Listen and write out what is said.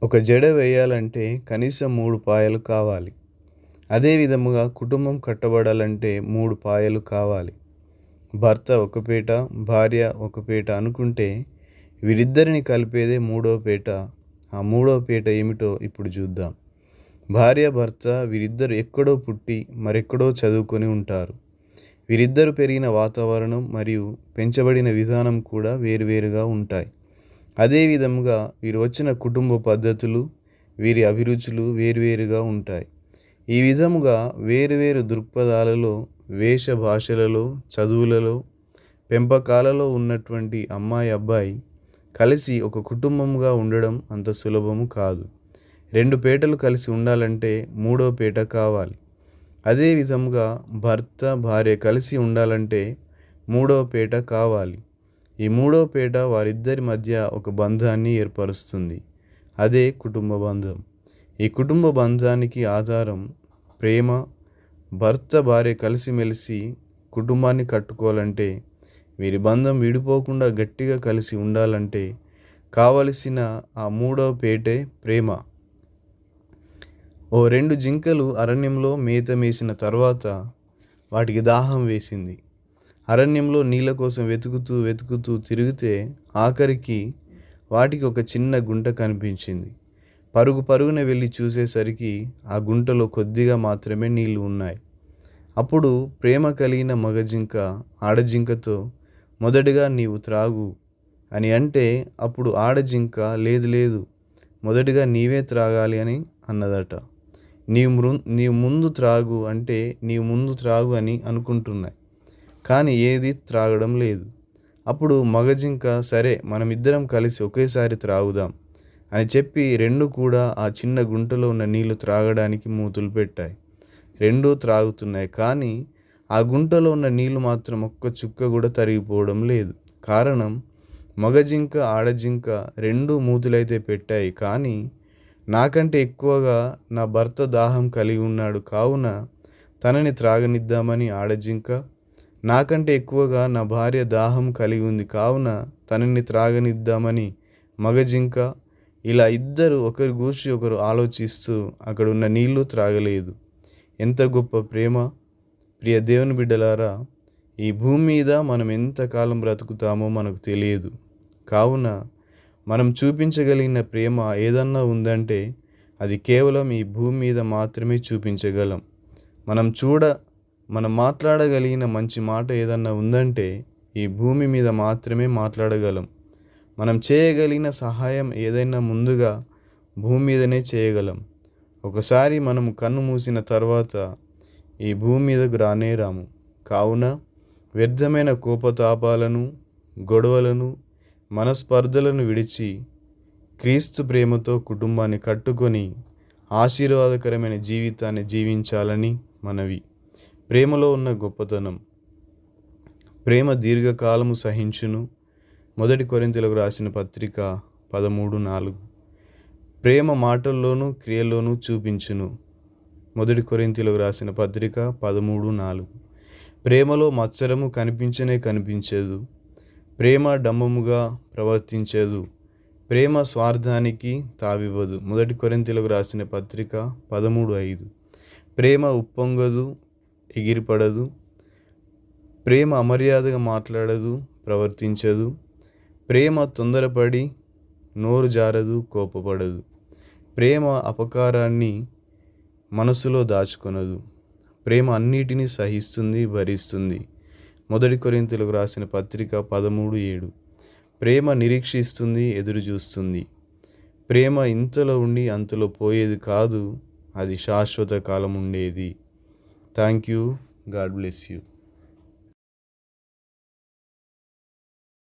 ఒక జడ వేయాలంటే కనీసం 3 పాయలు కావాలి. అదే విధముగా కుటుంబం కట్టబడాలంటే 3 పాయలు కావాలి. భర్త ఒక పీట, భార్య ఒక పీట అనుకుంటే వీరిద్దరిని కలిపేదే మూడో పీట. ఆ మూడో పీట ఏమిటో ఇప్పుడు చూద్దాం. భార్య, భర్త వీరిద్దరు ఎక్కడో పుట్టి మరెక్కడో చదువుకొని ఉంటారు. వీరిద్దరు పెరిగిన వాతావరణం మరియు పెంచబడిన విధానం కూడా వేరువేరుగా ఉంటాయి. అదే విధముగా వీరు వచ్చిన కుటుంబ పద్ధతులు, వీరి అభిరుచులు వేరువేరుగా ఉంటాయి. ఈ విధముగా వేరువేరు దృక్పథాలలో, వేష భాషలలో, చదువులలో, పెంపకాలలో ఉన్నటువంటి అమ్మాయి, అబ్బాయి కలిసి ఒక కుటుంబముగా ఉండడం అంత సులభము కాదు. 2 పీటలు కలిసి ఉండాలంటే మూడో పీట కావాలి. అదే విధముగా భర్త, భార్య కలిసి ఉండాలంటే మూడో పీట కావాలి. ఈ మూడో పీట వారిద్దరి మధ్య ఒక బంధాన్ని ఏర్పరుస్తుంది. అదే కుటుంబ బంధం. ఈ కుటుంబ బంధానికి ఆధారం ప్రేమ. భర్త, భార్య కలిసిమెలిసి కుటుంబాన్ని కట్టుకోవాలంటే, వీరి బంధం విడిపోకుండా గట్టిగా కలిసి ఉండాలంటే కావలసిన ఆ మూడో పీటే ప్రేమ. ఓ 2 జింకలు అరణ్యంలో మేత మేసిన తర్వాత వాటికి దాహం వేసింది. అరణ్యంలో నీళ్ళ కోసం వెతుకుతూ తిరిగితే ఆఖరికి వాటికి ఒక చిన్న గుంట కనిపించింది. పరుగున వెళ్ళి చూసేసరికి ఆ గుంటలో కొద్దిగా మాత్రమే నీళ్లు ఉన్నాయి. అప్పుడు ప్రేమ కలిగిన మగజింక ఆడజింకతో, మొదటగా నీవు త్రాగు అని అంటే, అప్పుడు ఆడజింక లేదు మొదటగా నీవే త్రాగాలి అని అన్నదట. నీవు ముందు త్రాగు అంటే నీవు ముందు త్రాగు అని అనుకుంటున్నాయి, కానీ ఏది త్రాగడం లేదు. అప్పుడు మగజింక సరే మనమిద్దరం కలిసి ఒకేసారి త్రాగుదాం అని చెప్పి 2 కూడా ఆ చిన్న గుంటలో ఉన్న నీళ్లు త్రాగడానికి మూతులు పెట్టాయి. 2 త్రాగుతున్నాయి, కానీ ఆ గుంటలో ఉన్న నీళ్లు మాత్రం ఒక్క చుక్క కూడా తరిగిపోవడం లేదు. కారణం, మగజింక ఆడజింక 2 మూతులైతే పెట్టాయి, కానీ నాకంటే ఎక్కువగా నా భర్త దాహం కలిగి ఉన్నాడు కావున తనని త్రాగనిద్దామని ఆడజింక, నాకంటే ఎక్కువగా నా భార్య దాహం కలిగి ఉంది కావున తనని త్రాగనిద్దామని మగజింక, ఇలా ఇద్దరు ఒకరి గూర్చి ఒకరు ఆలోచిస్తూ అక్కడ ఉన్న నీళ్లు త్రాగలేదు. ఎంత గొప్ప ప్రేమ! ప్రియ దేవుని బిడ్డలారా, ఈ భూమి మీద మనం ఎంతకాలం బ్రతుకుతామో మనకు తెలియదు. కావున మనం చూపించగలిగిన ప్రేమ ఏదన్నా ఉందంటే అది కేవలం ఈ భూమి మీద మాత్రమే చూపించగలం. మనం మాట్లాడగలిగిన మంచి మాట ఏదన్నా ఉందంటే ఈ భూమి మీద మాత్రమే మాట్లాడగలం. మనం చేయగలిగిన సహాయం ఏదైనా ముందుగా భూమి మీదనే చేయగలం. ఒకసారి మనం కన్ను మూసిన తర్వాత ఈ భూమి మీదకు రాము. కావున వ్యర్థమైన కోపతాపాలను, గొడవలను, మనస్పర్ధలను విడిచి క్రీస్తు ప్రేమతో కుటుంబాన్ని కట్టుకొని ఆశీర్వాదకరమైన జీవితాన్ని జీవించాలని మనవి. ప్రేమలో ఉన్న గొప్పతనం. ప్రేమ దీర్ఘకాలము సహించును. 1 కొరింథీయులకు రాసిన పత్రిక 13:4. ప్రేమ మాటల్లోనూ క్రియల్లోనూ చూపించును. 1 కొరింథీయులకు రాసిన పత్రిక 13:4. ప్రేమలో మత్సరము కనిపించదు. ప్రేమ డంబముగా ప్రవర్తించదు. ప్రేమ స్వార్థానికి తావివ్వదు. 1 కొరింథీయులకు రాసిన పత్రిక 13:5. ప్రేమ ఉప్పొంగదు, ఎగిరిపడదు. ప్రేమ అమర్యాదగా మాట్లాడదు, ప్రవర్తించదు. ప్రేమ తొందరపడి నోరు జారదు, కోపపడదు. ప్రేమ అపకారాన్ని మనసులో దాచుకొనదు. ప్రేమ అన్నిటినీ సహిస్తుంది, భరిస్తుంది. 1 కొరింథీయులకు రాసిన పత్రిక 13:7. ప్రేమ నిరీక్షిస్తుంది, ఎదురు చూస్తుంది. ప్రేమ ఇంతలో ఉండి అంతలో పోయేది కాదు, అది శాశ్వత కాలం ఉండేది. Thank you. God bless you.